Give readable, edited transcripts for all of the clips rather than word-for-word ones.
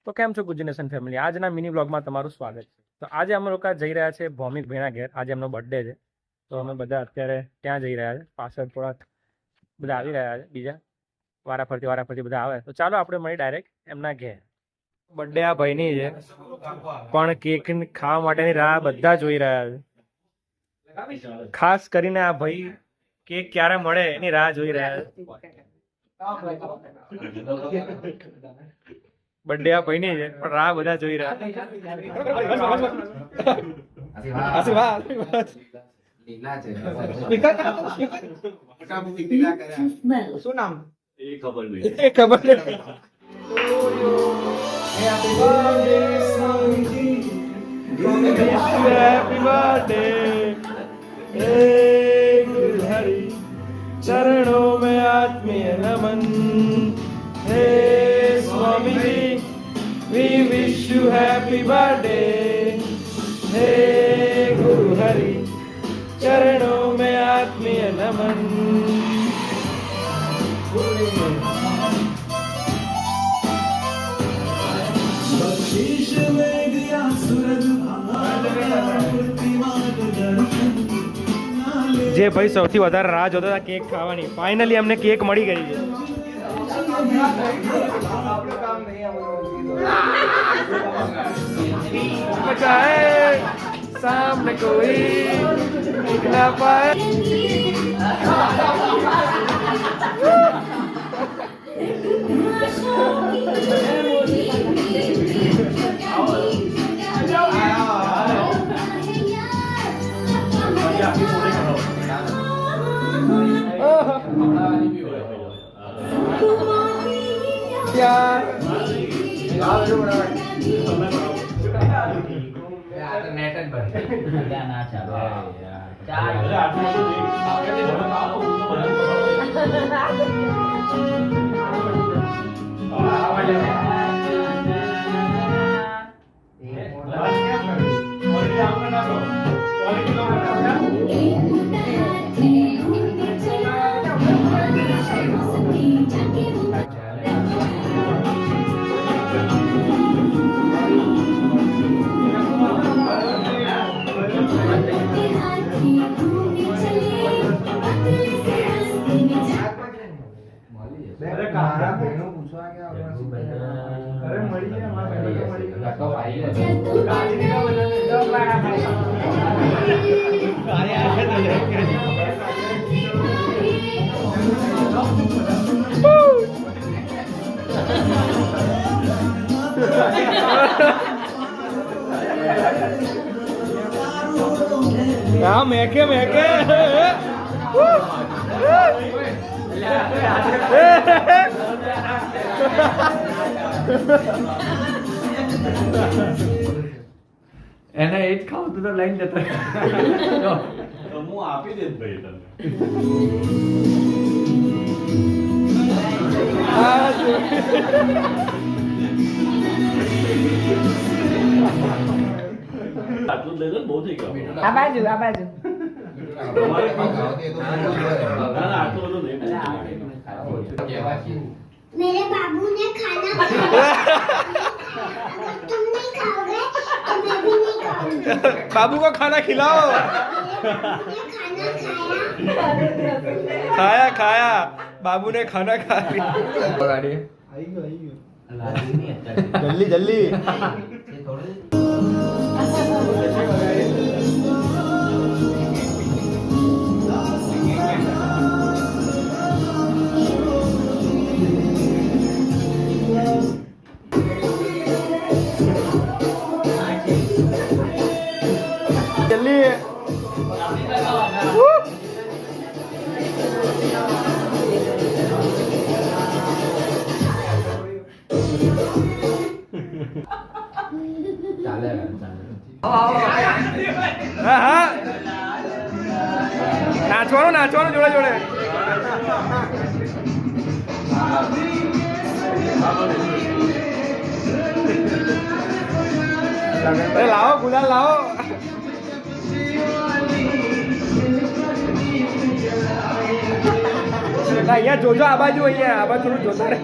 તો કેમ છો ગુજનેશન ફેમિલી? આજના મિની બ્લોગમાં તમારું સ્વાગત છે. તો આજે અમે લોકો જઈ રહ્યા છે ભૌમિક ભાઈના ઘેર. આજે એમનો બર્થડે છે, તો અમે બધા અત્યારે ત્યાં જઈ રહ્યા છે. પાછળ થોડા બધા આવી રહ્યા છે, બીજા વારાફરતી બધા આવે. તો ચાલો આપણે મળી ડાયરેક્ટ એમના ઘેર. બર્થડે આ ભાઈની છે, પણ કેક ખાવા માટેની રાહ બધા જોઈ રહ્યા છે. ખાસ કરીને આ ભાઈ કેક ક્યારે મળે એની રાહ જોઈ રહ્યા છે. બર્થડે આ ભાઈની છે, પણ રાહ બધા જોઈ રહ્યા. શું નામ? એ ખબર નહીં. Happy birthday, hey Gulhari, चरणों में आत्मीय नमन. Hey Swami ji, we wish you happy birthday. Hey Gulhari, चरणों में आत्मीय नमन. જે ભાઈ સૌથી વધારે રાહ જોતા હતા કેક ખાવાની, ફાઇનલી અમને કેક મળી ગઈ છે. સામને કોઈ ના પાય. મેકે એને એ જ ખાવું તો લઈને જતો હું આપી દે ભાઈ તમને. આટલું દે દો, બહુ થઈ ગયું. આ બાજુ તમારે ના આટલું બધું નહીં. मेरे बाबू ने खाना अगर तुम नहीं खाओगे तो मैं भी नहीं खाऊंगी. बाबू को खाना खिलाओ. खाना खाया बाबू ने खाना खाया. जल्दी નાચવાનું જોડે લાવો ગુલાલ લાવો. અહીંયા જોજો, આ બાજુ, અહીંયા આ બાજુ થોડું જોતા રહે.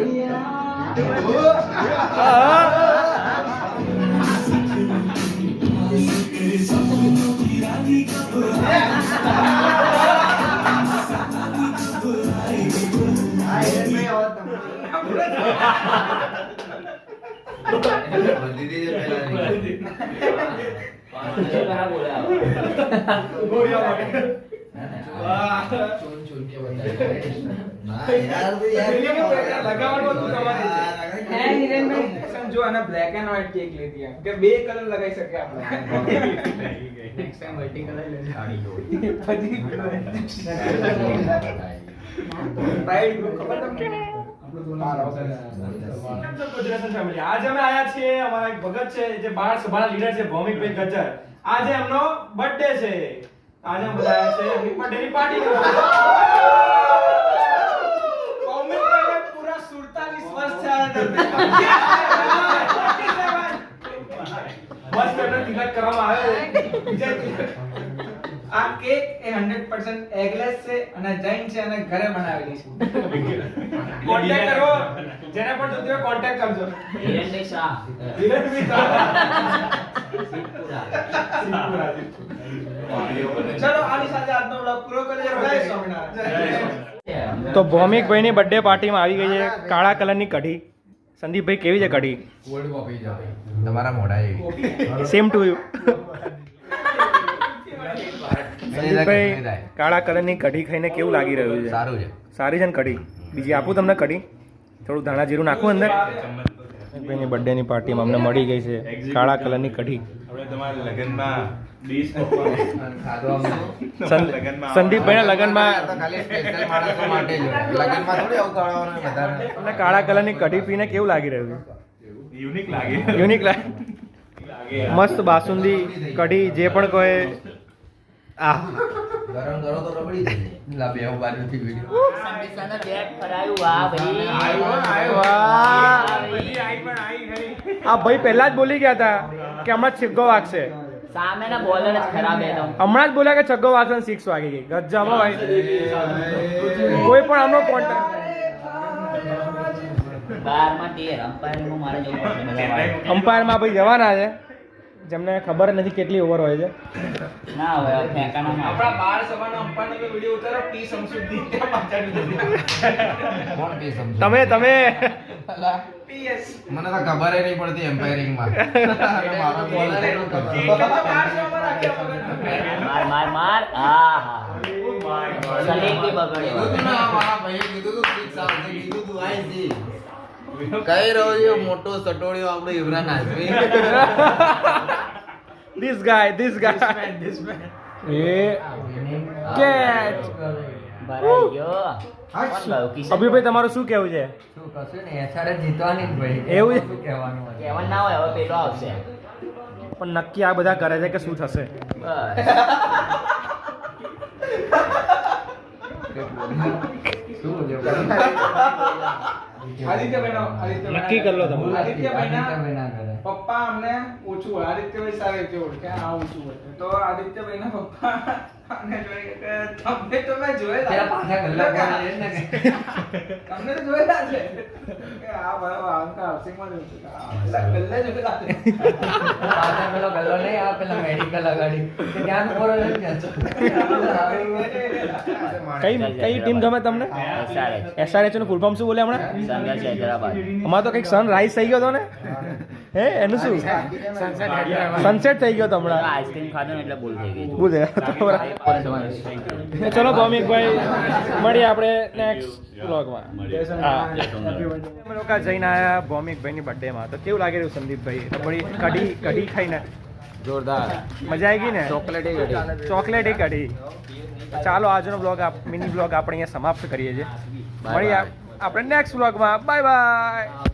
જો આને બ્લેક એન્ડ વ્હાઈટ કેક લેતી એમ કે બે કલર લગાઈ શકે આપણે નેક્સ્ટ ટાઈમ મલ્ટી કલર લેજો રાઈટ ગ્રુપ ખબર તમને ગુજરાત ફેમિલી આજે અમે આયા છીએ અમારા એક ભગત છે જે બાળ સભાના લીડર છે ભૌમિકભાઈ ગજ્જર આજે એમનો બર્થડે છે આજે અમે બધા આયા છે એમની બર્થડેની પાર્ટી કરવા ભૌમિકભાઈને પૂરા 47 વર્ષ થયા મસ્ત એમને તિલક કરવામાં આવ્યો વિજય તિલક આ કેક એ 100% એગલેસ છે અને જૈન છે અને ઘરે બનાવેલી છે કોન્ટેક્ટ કરો જેને પણ જોઈતું હોય કોન્ટેક્ટ કરજો હિરેનભાઈ શાહ ધીરજભાઈ શાહ. ચલો આની સાથે આજનો વ્લોગ પૂરો કરીએ જય સ્વામિનારાયણ તો ભૌમિકભાઈની બર્થડે પાર્ટીમાં આવી ગઈ છે કાળા કલરની કઢી સંદીપભાઈ કેવી છે કઢી તમારા મોઢા જેવી સેમ ટુ યુ સંદીપભાઈ કાળા કલરની કઢી ખાઈને કેવું લાગી રહ્યું છે સારું છે સારી છે ને કઢી બીજી આપું તમને કઢી થોડું ધાણા જીરું નાખું અંદર ભાઈની બર્થડેની પાર્ટીમાં અમને મળી ગઈ છે કાળા કલરની કઢી આપણે તમારા લગનમાં ડીશ સંદીપભાઈના લગ્નમાં તો ખાલી સ્પેશિયલ માણસો માટે જ હોય. લગનમાં થોડી આવું કરવાનું હોય બધાને. તમને કાળા કલરની કઢી પીને કેવું લાગી રહ્યું યુનિક લાગે છે યુનિક લાગે મસ્ત બાસુંદી કઢી જે પણ કોઈ આ ગરમ કરો તો રબડી થઈ જાય. લા બે બાજુથી વિડિયો સંદેશાનો બેગ ફરાયું વાહ ભાઈ આ ભાઈ પહેલા જ બોલી ગયા હતા કે હમણાં છગ્ગો વાગશે સામેના બોલર જ ખરાબ એકદમ હમણાં જ બોલ્યા કે છગ્ગો વાગશે અને 6 વાગી ગઈ ગજ્જામાં ભાઈ કોઈ પણ આમનો કોન્ટેક્ટ 12 અમ્પાયરમાં મારે જવું પડશે બધા વાર. અમ્પાયરમાં ભાઈ જવાના છે જેમને ખબર નથી કેટલી ઓવર હોય છે ના હવે ફેંકાના માં આપણા બાળ સભાનો અંપાનો વિડિયો ઉતારો ટી સમસુદ્દી ત્યાં પાછળ કોણ પી સમજો તમે પીએસ મને તો ખબર નહીં પડતી એમ્પાયરિંગ માં મારો બોલર એનો માર માર માર આ હા સલીમ બી બગડ્યો કઈ રહ્યો છે મોટો સટોડિયો આપણો Imran Hashmi this guys A catch ભરાઈ ગયો કોણ ગયો કિશન અભિભાઈ તમારું શું કેવું છે એવું છે કહેવાનું ના હોય હવે પેલો આવશે પણ નક્કી આ બધા કરે છે કે શું થશે બસ નક્કી કરી લો તમે. આદિત્યભાઈના પપ્પા અમને ઓછું હોય આદિત્યભાઈ સારી રીતે ઓળખે આ ઓછું હોય તો આદિત્યભાઈના પપ્પા અમને જોઈ કે તમને તો મેં જોયેલા તમને તો જોયેલા છે કે આ બરાબર અંકા હાઉસિંગમાં જ છે આ ગલ્લે જોયેલા કઈ ટીમ ગમે તમને SRH નું ફૂલ ફોર્મ શું બોલે હમણાં સંઘર્ષ હૈદરાબાદ અમાર તો કઈક સનરાઈઝ થઈ ગયો હતો ને હે એનું શું સનસેટ થઈ ગયો તો હમણાં આઈસ્ક્રીમ ખાધો ને એટલે ભૂલ થઈ ગઈ બુધે ચલો ભૌમિકભાઈ મળીએ આપણે નેક્સ્ટ બ્લોગમાં અમે લોકો જઈને આયા ભૌમિકભાઈની બર્થડેમાં તો કેવું લાગે રહ્યું સંદીપભાઈ રબડી કઢી ખાઈને જોરદાર મજા આવી ગઈ ને ચોકલેટી કઢી. ચોકલેટી કઢી ચાલો આજનો બ્લોગ મિની બ્લોગ આપણે અહીંયા સમાપ્ત કરીએ છીએ મળીએ આપણે નેક્સ્ટ બ્લોગમાં બાય બાય